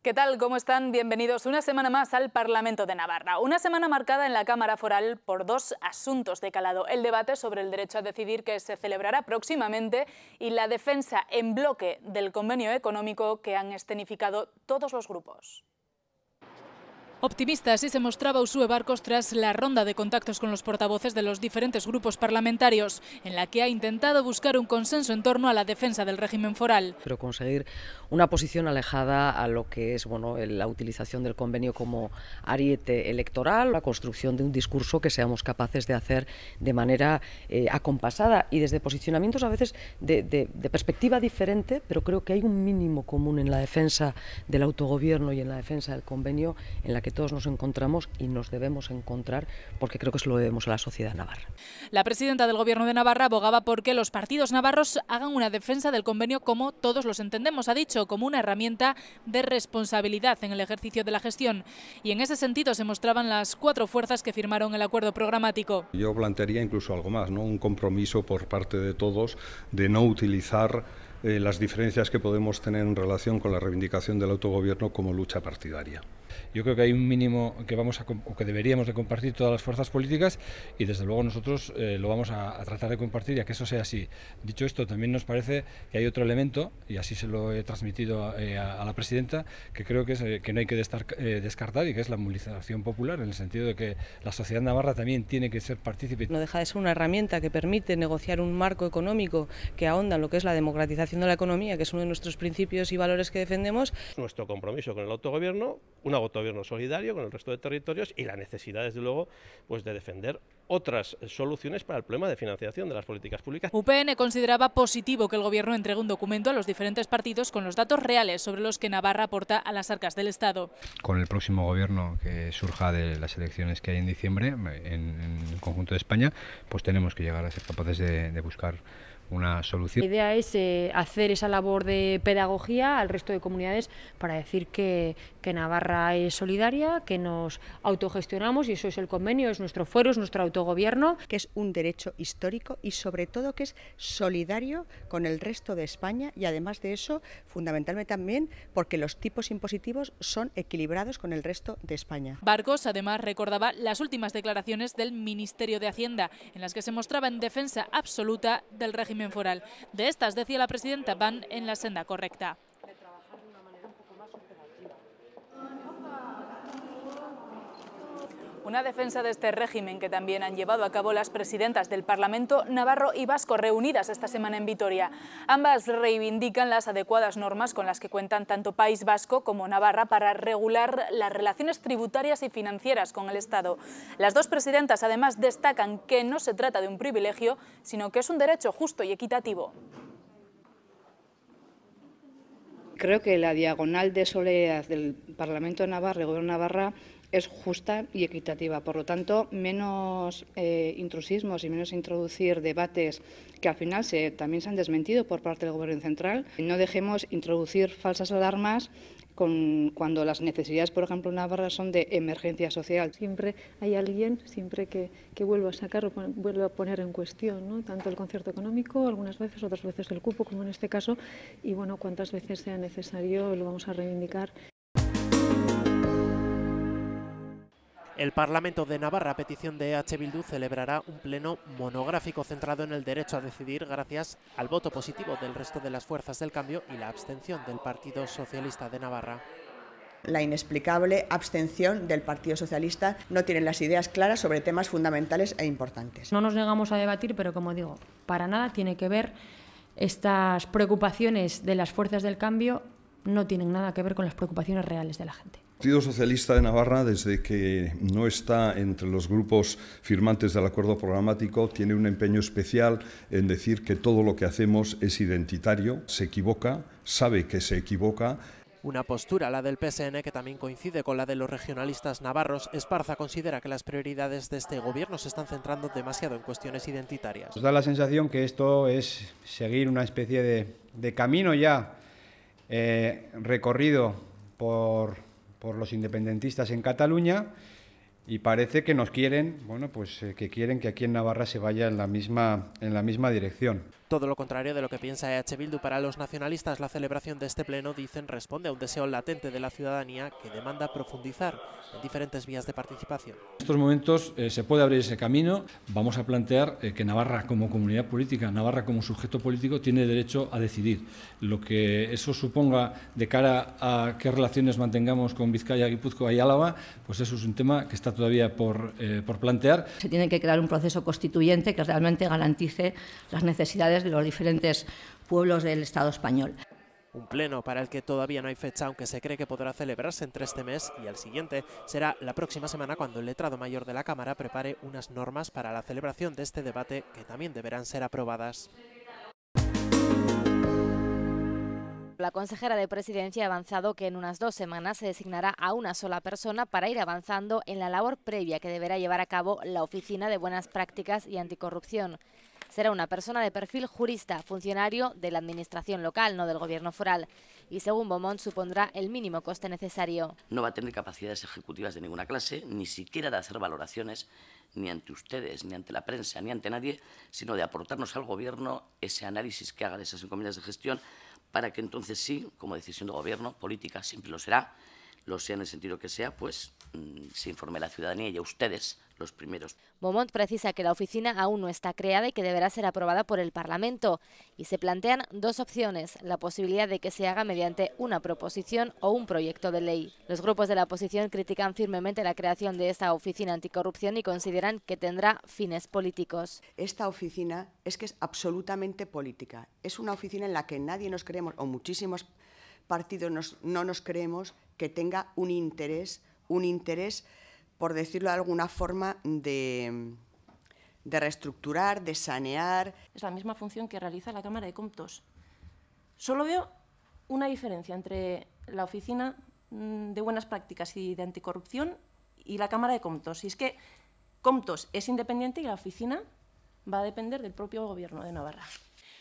¿Qué tal? ¿Cómo están? Bienvenidos una semana más al Parlamento de Navarra. Una semana marcada en la Cámara Foral por dos asuntos de calado. El debate sobre el derecho a decidir, que se celebrará próximamente, y la defensa en bloque del convenio económico que han escenificado todos los grupos. Optimista así se mostraba Uxue Barcos tras la ronda de contactos con los portavoces de los diferentes grupos parlamentarios, en la que ha intentado buscar un consenso en torno a la defensa del régimen foral. Pero conseguir una posición alejada a lo que es la utilización del convenio como ariete electoral, la construcción de un discurso que seamos capaces de hacer de manera acompasada y desde posicionamientos a veces de perspectiva diferente, pero creo que hay un mínimo común en la defensa del autogobierno y en la defensa del convenio en la que todos nos encontramos y nos debemos encontrar, porque creo que se lo debemos a la sociedad navarra. La presidenta del Gobierno de Navarra abogaba por que los partidos navarros hagan una defensa del convenio como todos los entendemos, ha dicho, como una herramienta de responsabilidad en el ejercicio de la gestión. Y en ese sentido se mostraban las cuatro fuerzas que firmaron el acuerdo programático. Yo plantearía incluso algo más, ¿no? Un compromiso por parte de todos de no utilizar las diferencias que podemos tener en relación con la reivindicación del autogobierno como lucha partidaria. Yo creo que hay un mínimo que que deberíamos de compartir todas las fuerzas políticas y desde luego nosotros lo vamos a tratar de compartir y a que eso sea así. Dicho esto, también nos parece que hay otro elemento, y así se lo he transmitido a la presidenta, que creo que no hay que descartar, y que es la movilización popular, en el sentido de que la sociedad navarra también tiene que ser partícipe. No deja de ser una herramienta que permite negociar un marco económico que ahonda en lo que es la democratización de la economía, que es uno de nuestros principios y valores que defendemos. Nuestro compromiso con el autogobierno, un autogobierno solidario con el resto de territorios y la necesidad, desde luego, pues de defender otras soluciones para el problema de financiación de las políticas públicas. UPN consideraba positivo que el Gobierno entregue un documento a los diferentes partidos con los datos reales sobre los que Navarra aporta a las arcas del Estado. Con el próximo Gobierno que surja de las elecciones que hay en diciembre en el conjunto de España, pues tenemos que llegar a ser capaces de buscar una solución. La idea es hacer esa labor de pedagogía al resto de comunidades para decir que Navarra es solidaria, que nos autogestionamos y eso es el convenio, es nuestro fuero, es nuestro autogobierno. Que es un derecho histórico y sobre todo que es solidario con el resto de España y además de eso, fundamentalmente también porque los tipos impositivos son equilibrados con el resto de España. Barcos además recordaba las últimas declaraciones del Ministerio de Hacienda, en las que se mostraba en defensa absoluta del régimen foral. De estas, decía la presidenta, van en la senda correcta. Una defensa de este régimen que también han llevado a cabo las presidentas del Parlamento navarro y vasco reunidas esta semana en Vitoria. Ambas reivindican las adecuadas normas con las que cuentan tanto País Vasco como Navarra para regular las relaciones tributarias y financieras con el Estado. Las dos presidentas además destacan que no se trata de un privilegio, sino que es un derecho justo y equitativo. Creo que la diagonal de soledad del Parlamento de Navarra y el Gobierno de Navarra es justa y equitativa. Por lo tanto, menos intrusismos y menos introducir debates que al final también se han desmentido por parte del Gobierno central. No dejemos introducir falsas alarmas cuando las necesidades, por ejemplo, en Navarra son de emergencia social. Siempre hay alguien, siempre que vuelva a sacar o vuelve a poner en cuestión, ¿no? Tanto el concierto económico, algunas veces, otras veces el cupo, como en este caso, y bueno, cuantas veces sea necesario lo vamos a reivindicar. El Parlamento de Navarra, a petición de EH Bildu, celebrará un pleno monográfico centrado en el derecho a decidir gracias al voto positivo del resto de las fuerzas del cambio y la abstención del Partido Socialista de Navarra. La inexplicable abstención del Partido Socialista no tiene las ideas claras sobre temas fundamentales e importantes. No nos negamos a debatir, pero como digo, para nada tiene que ver estas preocupaciones de las fuerzas del cambio, no tienen nada que ver con las preocupaciones reales de la gente. El Partido Socialista de Navarra, desde que no está entre los grupos firmantes del acuerdo programático, tiene un empeño especial en decir que todo lo que hacemos es identitario, se equivoca, sabe que se equivoca. Una postura, la del PSN, que también coincide con la de los regionalistas navarros. Esparza considera que las prioridades de este gobierno se están centrando demasiado en cuestiones identitarias. Nos da la sensación que esto es seguir una especie de camino ya recorrido por los independentistas en Cataluña y parece que nos quieren, bueno, pues que quieren que aquí en Navarra se vaya en la misma dirección. Todo lo contrario de lo que piensa EH Bildu. Para los nacionalistas, la celebración de este pleno, dicen, responde a un deseo latente de la ciudadanía que demanda profundizar en diferentes vías de participación. En estos momentos se puede abrir ese camino. Vamos a plantear que Navarra como comunidad política, Navarra como sujeto político, tiene derecho a decidir. Lo que eso suponga de cara a qué relaciones mantengamos con Vizcaya, Guipúzcoa y Álava, pues eso es un tema que está todavía por plantear. Se tiene que crear un proceso constituyente que realmente garantice las necesidades de los diferentes pueblos del Estado español. Un pleno para el que todavía no hay fecha, aunque se cree que podrá celebrarse entre este mes y el siguiente. Será la próxima semana cuando el letrado mayor de la Cámara prepare unas normas para la celebración de este debate, que también deberán ser aprobadas. La consejera de Presidencia ha avanzado que en unas 2 semanas se designará a una sola persona para ir avanzando en la labor previa que deberá llevar a cabo la Oficina de Buenas Prácticas y Anticorrupción. Será una persona de perfil jurista, funcionario de la administración local, no del gobierno foral, y según Beaumont supondrá el mínimo coste necesario. No va a tener capacidades ejecutivas de ninguna clase, ni siquiera de hacer valoraciones, ni ante ustedes, ni ante la prensa, ni ante nadie, sino de aportarnos al gobierno ese análisis que haga de esas encomiendas de gestión, para que entonces sí, como decisión de gobierno, política, siempre lo sea en el sentido que sea, pues se informe a la ciudadanía y a ustedes los primeros. Beaumont precisa que la oficina aún no está creada y que deberá ser aprobada por el Parlamento. Y se plantean 2 opciones, la posibilidad de que se haga mediante una proposición o un proyecto de ley. Los grupos de la oposición critican firmemente la creación de esta oficina anticorrupción y consideran que tendrá fines políticos. Esta oficina es que es absolutamente política. Es una oficina en la que nadie nos creemos, o muchísimos partidos no nos creemos, que tenga un interés, por decirlo de alguna forma, de reestructurar, de sanear. Es la misma función que realiza la Cámara de Comptos. Solo veo una diferencia entre la Oficina de Buenas Prácticas y de Anticorrupción y la Cámara de Comptos. Y es que Comptos es independiente y la oficina va a depender del propio Gobierno de Navarra.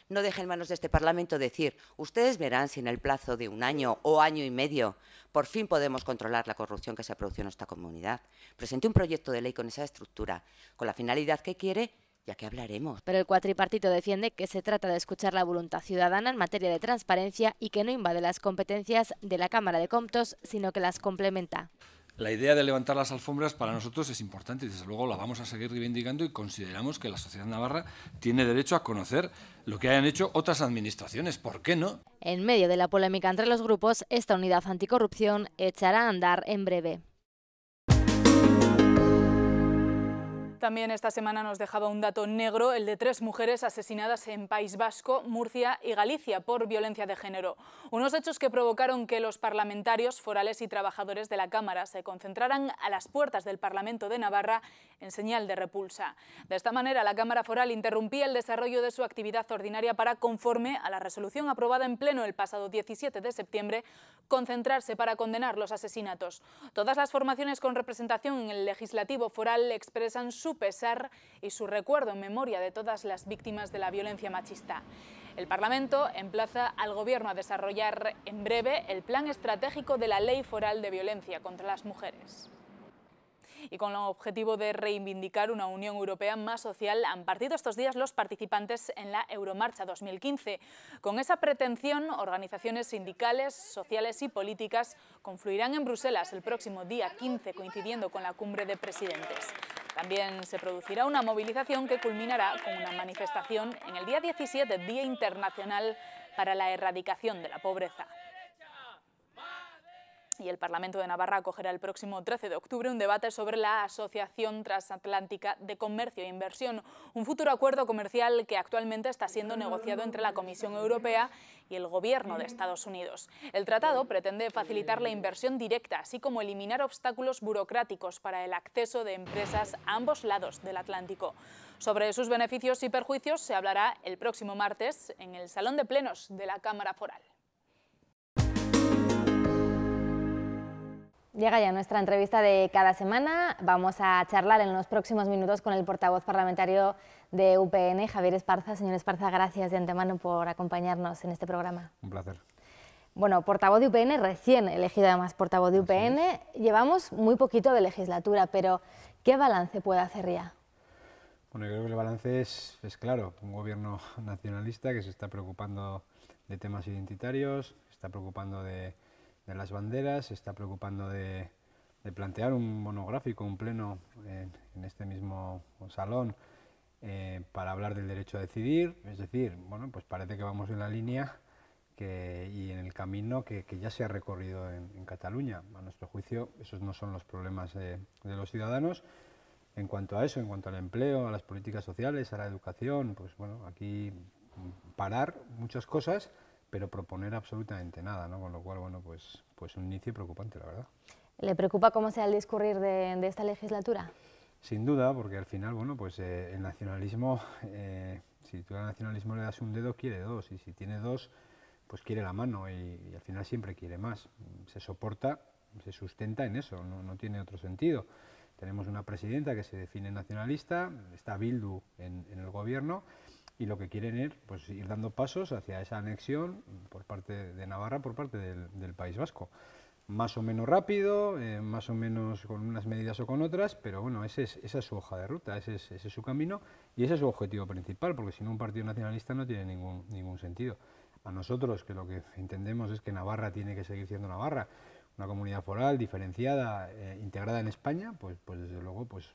No deje en manos de este Parlamento decir, ustedes verán si en el plazo de 1 año o año y medio por fin podemos controlar la corrupción que se produce en nuestra comunidad. Presente un proyecto de ley con esa estructura, con la finalidad que quiere, ya que hablaremos. Pero el cuatripartito defiende que se trata de escuchar la voluntad ciudadana en materia de transparencia y que no invade las competencias de la Cámara de Comptos, sino que las complementa. La idea de levantar las alfombras para nosotros es importante y desde luego la vamos a seguir reivindicando y consideramos que la sociedad navarra tiene derecho a conocer lo que hayan hecho otras administraciones. ¿Por qué no? En medio de la polémica entre los grupos, esta unidad anticorrupción echará a andar en breve. También esta semana nos dejaba un dato negro, el de 3 mujeres asesinadas en País Vasco, Murcia y Galicia por violencia de género. Unos hechos que provocaron que los parlamentarios, forales y trabajadores de la Cámara se concentraran a las puertas del Parlamento de Navarra en señal de repulsa. De esta manera, la Cámara Foral interrumpía el desarrollo de su actividad ordinaria para, conforme a la resolución aprobada en pleno el pasado 17 de septiembre, concentrarse para condenar los asesinatos. Todas las formaciones con representación en el Legislativo Foral expresan su pesar y su recuerdo en memoria de todas las víctimas de la violencia machista. El Parlamento emplaza al Gobierno a desarrollar en breve el plan estratégico de la Ley Foral de Violencia contra las Mujeres. Y con el objetivo de reivindicar una Unión Europea más social, han partido estos días los participantes en la Euromarcha 2015. Con esa pretensión, organizaciones sindicales, sociales y políticas confluirán en Bruselas el próximo día 15, coincidiendo con la cumbre de presidentes. También se producirá una movilización que culminará con una manifestación en el día 17, Día Internacional para la Erradicación de la Pobreza. Y el Parlamento de Navarra acogerá el próximo 13 de octubre un debate sobre la Asociación Transatlántica de Comercio e Inversión, un futuro acuerdo comercial que actualmente está siendo negociado entre la Comisión Europea y el Gobierno de Estados Unidos. El tratado pretende facilitar la inversión directa, así como eliminar obstáculos burocráticos para el acceso de empresas a ambos lados del Atlántico. Sobre sus beneficios y perjuicios se hablará el próximo martes en el Salón de Plenos de la Cámara Foral. Llega ya nuestra entrevista de cada semana. Vamos a charlar en los próximos minutos con el portavoz parlamentario de UPN, Javier Esparza. Señor Esparza, gracias de antemano por acompañarnos en este programa. Un placer. Bueno, portavoz de UPN, recién elegido además portavoz de UPN, llevamos muy poquito de legislatura, pero ¿qué balance puede hacer ya? Bueno, yo creo que el balance es claro, un gobierno nacionalista que se está preocupando de temas identitarios, se está preocupando de las banderas, se está preocupando de plantear un monográfico, un pleno en este mismo salón para hablar del derecho a decidir, es decir, bueno, pues parece que vamos en la línea y en el camino que ya se ha recorrido en Cataluña. A nuestro juicio, esos no son los problemas de los ciudadanos. En cuanto a eso, en cuanto al empleo, a las políticas sociales, a la educación, pues bueno, aquí parar muchas cosas, pero proponer absolutamente nada, ¿no? Con lo cual, bueno, pues un inicio preocupante, la verdad. ¿Le preocupa cómo sea el discurrir de esta legislatura? Sin duda, porque al final, bueno, pues el nacionalismo, si tú al nacionalismo le das un dedo, quiere dos, y si tiene dos, pues quiere la mano, y al final siempre quiere más. Se soporta, se sustenta en eso, no tiene otro sentido. Tenemos una presidenta que se define nacionalista, está Bildu en el gobierno, y lo que quieren es pues, ir dando pasos hacia esa anexión por parte de Navarra, por parte del País Vasco. Más o menos rápido, más o menos con unas medidas o con otras, pero bueno, esa es su hoja de ruta, ese es su camino y ese es su objetivo principal, porque si no un partido nacionalista no tiene ningún sentido. A nosotros, que lo que entendemos es que Navarra tiene que seguir siendo Navarra, una comunidad foral diferenciada, integrada en España, pues desde luego, pues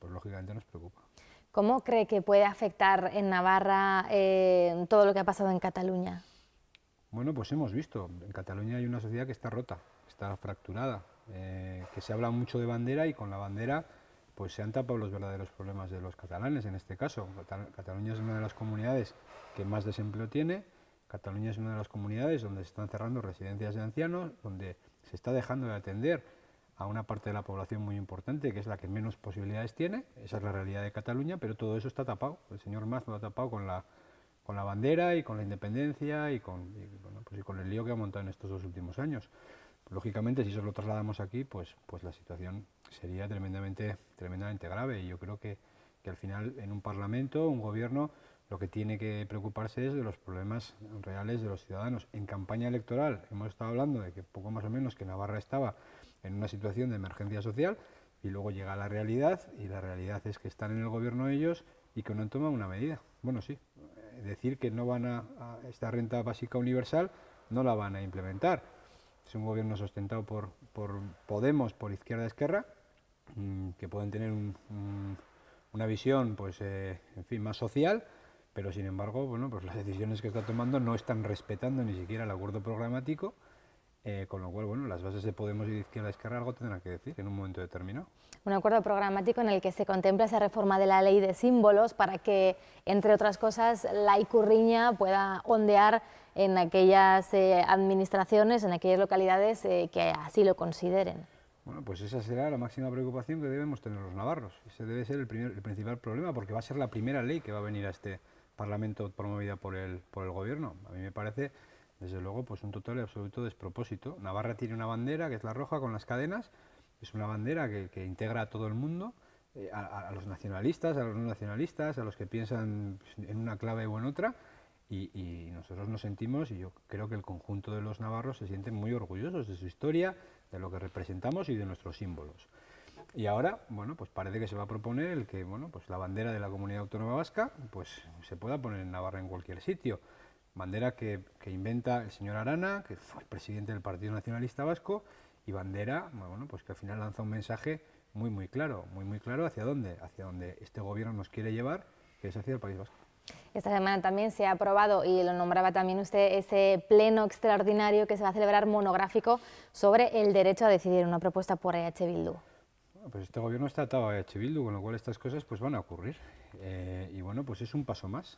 lógicamente nos preocupa. ¿Cómo cree que puede afectar en Navarra todo lo que ha pasado en Cataluña? Bueno, pues hemos visto, en Cataluña hay una sociedad que está rota, está fracturada, que se habla mucho de bandera y con la bandera pues se han tapado los verdaderos problemas de los catalanes en este caso. Cataluña es una de las comunidades que más desempleo tiene, Cataluña es una de las comunidades donde se están cerrando residencias de ancianos, donde se está dejando de atender a una parte de la población muy importante, que es la que menos posibilidades tiene, esa es la realidad de Cataluña, pero todo eso está tapado, el señor Mas lo ha tapado con la bandera y con la independencia y con el lío que ha montado en estos 2 últimos años. Lógicamente, si eso lo trasladamos aquí, pues la situación sería tremendamente grave, y yo creo que al final en un Parlamento, un gobierno, lo que tiene que preocuparse es de los problemas reales de los ciudadanos. En campaña electoral hemos estado hablando de que poco más o menos que Navarra estaba en una situación de emergencia social, y luego llega la realidad, y la realidad es que están en el gobierno ellos y que no han tomado una medida. Bueno, sí, decir que no van a esta renta básica universal, no la van a implementar. Es un gobierno sustentado por Podemos, por Izquierda Esquerra, que pueden tener una visión, pues, en fin, más social, pero sin embargo, bueno, pues las decisiones que está tomando no están respetando ni siquiera el acuerdo programático, con lo cual, bueno, las bases de Podemos y de Izquierda Esquerra algo tendrán que decir en un momento determinado. Un acuerdo programático en el que se contempla esa reforma de la ley de símbolos para que, entre otras cosas, la ikurriña pueda ondear en aquellas administraciones, en aquellas localidades que así lo consideren. Bueno, pues esa será la máxima preocupación que debemos tener los navarros. Ese debe ser el principal problema, porque va a ser la primera ley que va a venir a este Parlamento promovida por el Gobierno. A mí me parece, desde luego, pues un total y absoluto despropósito. Navarra tiene una bandera, que es la roja, con las cadenas. Es una bandera que integra a todo el mundo, a los nacionalistas, a los no nacionalistas, a los que piensan en una clave o en otra, y nosotros nos sentimos, y yo creo que el conjunto de los navarros se sienten muy orgullosos de su historia, de lo que representamos y de nuestros símbolos. Y ahora, bueno, pues parece que se va a proponer el que, bueno, pues la bandera de la Comunidad Autónoma Vasca, pues se pueda poner en Navarra en cualquier sitio. Bandera que inventa el señor Arana, que fue el presidente del Partido Nacionalista Vasco, y bandera, bueno, pues que al final lanza un mensaje muy claro hacia dónde este gobierno nos quiere llevar, que es hacia el País Vasco. Esta semana también se ha aprobado, y lo nombraba también usted, ese pleno extraordinario que se va a celebrar monográfico sobre el derecho a decidir, una propuesta por EH Bildu. Bueno, pues este gobierno está atado a EH Bildu, con lo cual estas cosas pues van a ocurrir. Y bueno, pues es un paso más.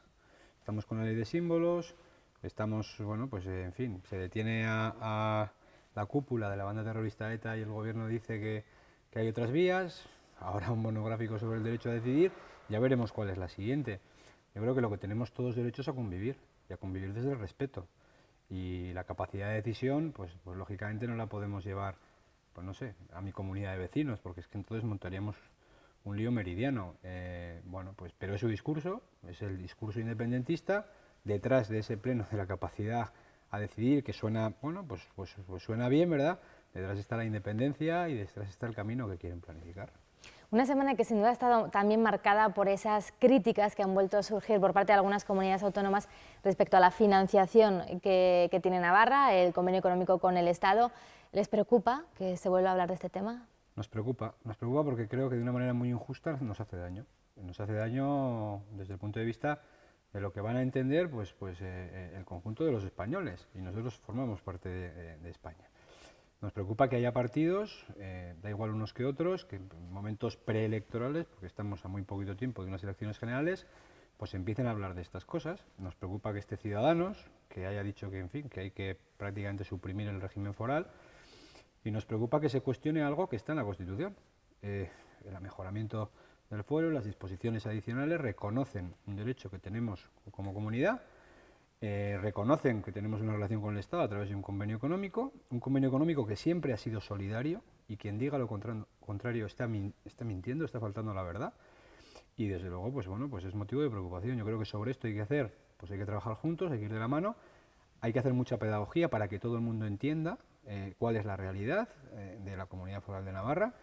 Estamos con la ley de símbolos, estamos, bueno, pues en fin, se detiene a la cúpula de la banda terrorista ETA y el gobierno dice que hay otras vías. Ahora un monográfico sobre el derecho a decidir, ya veremos cuál es la siguiente. Yo creo que lo que tenemos todos derechos a convivir, y a convivir desde el respeto. Y la capacidad de decisión, pues lógicamente no la podemos llevar, pues no sé, a mi comunidad de vecinos, porque es que entonces montaríamos un lío meridiano. Bueno, pues, pero es su discurso, es el discurso independentista. Detrás de ese pleno de la capacidad a decidir, que suena, bueno, pues suena bien, ¿verdad? Detrás está la independencia y detrás está el camino que quieren planificar. Una semana que sin duda ha estado también marcada por esas críticas que han vuelto a surgir por parte de algunas comunidades autónomas respecto a la financiación que tiene Navarra, el convenio económico con el Estado. ¿Les preocupa que se vuelva a hablar de este tema? Nos preocupa porque creo que de una manera muy injusta nos hace daño. Nos hace daño desde el punto de vista de lo que van a entender el conjunto de los españoles, y nosotros formamos parte de España. Nos preocupa que haya partidos, da igual unos que otros, que en momentos preelectorales, porque estamos a muy poquito tiempo de unas elecciones generales, pues empiecen a hablar de estas cosas. Nos preocupa que Ciudadanos, que haya dicho que, en fin, que hay que prácticamente suprimir el régimen foral, y nos preocupa que se cuestione algo que está en la Constitución. El mejoramiento del fuero, las disposiciones adicionales reconocen un derecho que tenemos como comunidad, reconocen que tenemos una relación con el Estado a través de un convenio económico que siempre ha sido solidario, y quien diga lo contrario está mintiendo, está faltando a la verdad, y desde luego pues es motivo de preocupación. Yo creo que sobre esto hay que trabajar juntos, hay que ir de la mano, hay que hacer mucha pedagogía para que todo el mundo entienda cuál es la realidad de la Comunidad Foral de Navarra,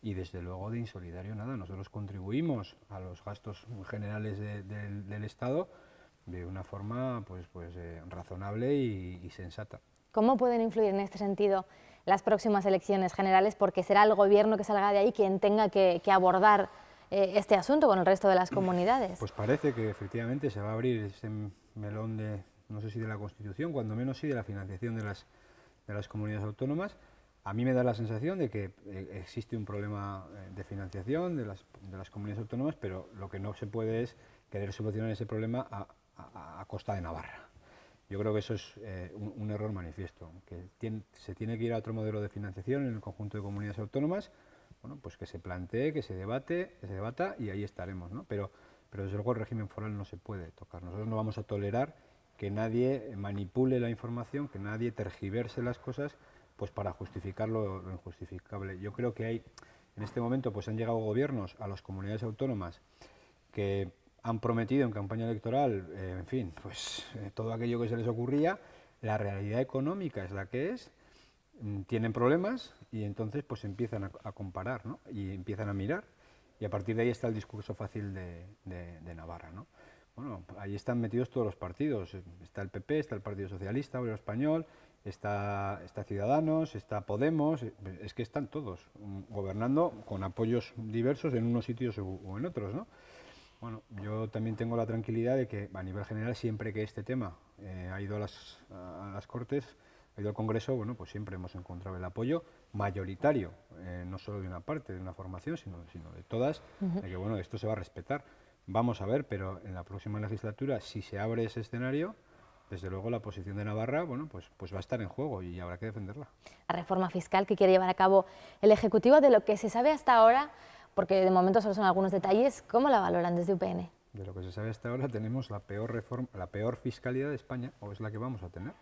y desde luego de insolidario nada. Nosotros contribuimos a los gastos generales del Estado de una forma razonable y sensata. ¿Cómo pueden influir en este sentido las próximas elecciones generales? Porque será el gobierno que salga de ahí quien tenga que abordar este asunto con el resto de las comunidades. Pues parece que efectivamente se va a abrir ese melón de, no sé si de la Constitución, cuando menos sí de la financiación de las comunidades autónomas. A mí me da la sensación de que existe un problema de financiación de las comunidades autónomas, pero lo que no se puede es querer solucionar ese problema a costa de Navarra. Yo creo que eso es un error manifiesto, que se tiene que ir a otro modelo de financiación en el conjunto de comunidades autónomas, bueno, pues que se plantee, que se debata, y ahí estaremos, ¿no? Pero desde luego el régimen foral no se puede tocar. Nosotros no vamos a tolerar que nadie manipule la información, que nadie tergiverse las cosas pues para justificar lo injustificable. Yo creo que en este momento pues han llegado gobiernos a las comunidades autónomas que han prometido en campaña electoral, en fin, pues todo aquello que se les ocurría. La realidad económica es la que es, tienen problemas y entonces pues empiezan a comparar, ¿no? Y empiezan a mirar, y a partir de ahí está el discurso fácil de Navarra, ¿no? Bueno, ahí están metidos todos los partidos, está el PP, está el Partido Socialista Obrero Español, está Ciudadanos, está Podemos, es que están todos gobernando con apoyos diversos en unos sitios o en otros, ¿no? Bueno, yo también tengo la tranquilidad de que a nivel general, siempre que este tema ha ido a las Cortes, ha ido al Congreso, bueno, pues siempre hemos encontrado el apoyo mayoritario, no solo de una parte, de una formación, sino de todas, de que bueno, esto se va a respetar. Vamos a ver, pero en la próxima legislatura, si se abre ese escenario, desde luego la posición de Navarra, bueno, pues va a estar en juego y habrá que defenderla. La reforma fiscal que quiere llevar a cabo el Ejecutivo, de lo que se sabe hasta ahora, porque de momento solo son algunos detalles, ¿cómo la valoran desde UPN? De lo que se sabe hasta ahora, tenemos la peor fiscalidad de España, o es la que vamos a tener.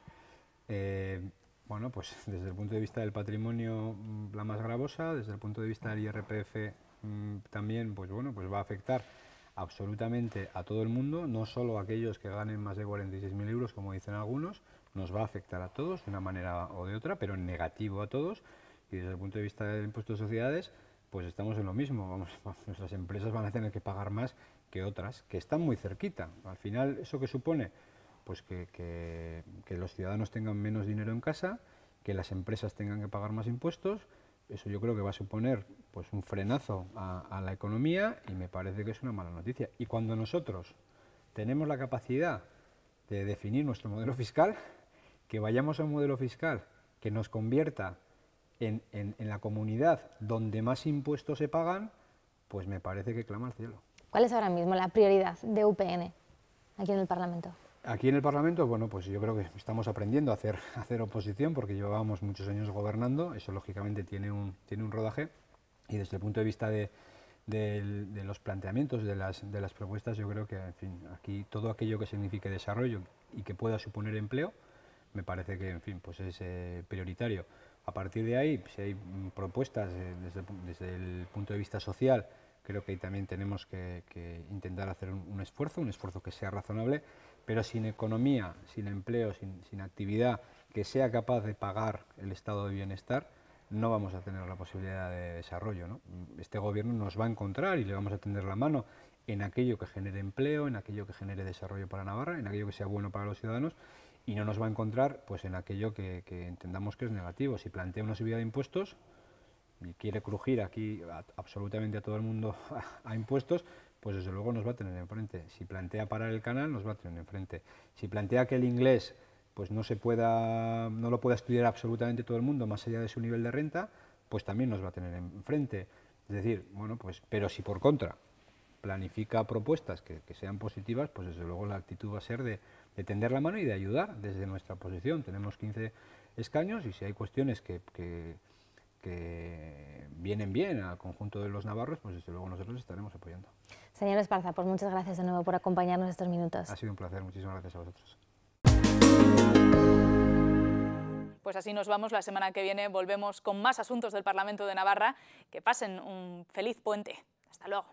Bueno, pues desde el punto de vista del patrimonio, la más gravosa, desde el punto de vista del IRPF también, pues bueno, pues va a afectar absolutamente a todo el mundo, no solo a aquellos que ganen más de 46.000 euros, como dicen algunos, nos va a afectar a todos de una manera o de otra, pero en negativo a todos. Y desde el punto de vista del impuesto de sociedades, pues estamos en lo mismo. Nuestras empresas van a tener que pagar más que otras, que están muy cerquita. Al final, ¿eso qué supone? Pues que los ciudadanos tengan menos dinero en casa, que las empresas tengan que pagar más impuestos. Eso yo creo que va a suponer pues un frenazo a la economía, y me parece que es una mala noticia. Y cuando nosotros tenemos la capacidad de definir nuestro modelo fiscal, que vayamos a un modelo fiscal que nos convierta en la comunidad donde más impuestos se pagan, pues me parece que clama al cielo. ¿Cuál es ahora mismo la prioridad de UPN aquí en el Parlamento? Aquí en el Parlamento, bueno, pues yo creo que estamos aprendiendo a hacer oposición, porque llevábamos muchos años gobernando. Eso lógicamente tiene un rodaje, y desde el punto de vista de los planteamientos, de las propuestas, yo creo que, en fin, aquí todo aquello que signifique desarrollo y que pueda suponer empleo, me parece que, en fin, pues es prioritario. A partir de ahí, si hay propuestas desde el punto de vista social Creo que ahí también tenemos que intentar hacer un esfuerzo que sea razonable, pero sin economía, sin empleo, sin actividad que sea capaz de pagar el estado de bienestar, no vamos a tener la posibilidad de desarrollo, ¿no? Este gobierno nos va a encontrar y le vamos a tender la mano en aquello que genere empleo, en aquello que genere desarrollo para Navarra, en aquello que sea bueno para los ciudadanos, y no nos va a encontrar pues en aquello que entendamos que es negativo. Si plantea una subida de impuestos y quiere crujir aquí absolutamente a todo el mundo a impuestos, pues desde luego nos va a tener enfrente. Si plantea parar el canal, nos va a tener enfrente. Si plantea que el inglés pues no lo pueda estudiar absolutamente todo el mundo más allá de su nivel de renta, pues también nos va a tener enfrente. Es decir, bueno, pues, pero si por contra planifica propuestas que sean positivas, pues desde luego la actitud va a ser de tender la mano y de ayudar desde nuestra posición. Tenemos 15 escaños y si hay cuestiones que vienen bien al conjunto de los navarros, pues desde luego nosotros estaremos apoyando. Señor Esparza, pues muchas gracias de nuevo por acompañarnos estos minutos. Ha sido un placer, muchísimas gracias a vosotros. Pues así nos vamos, la semana que viene volvemos con más asuntos del Parlamento de Navarra. Que pasen un feliz puente. Hasta luego.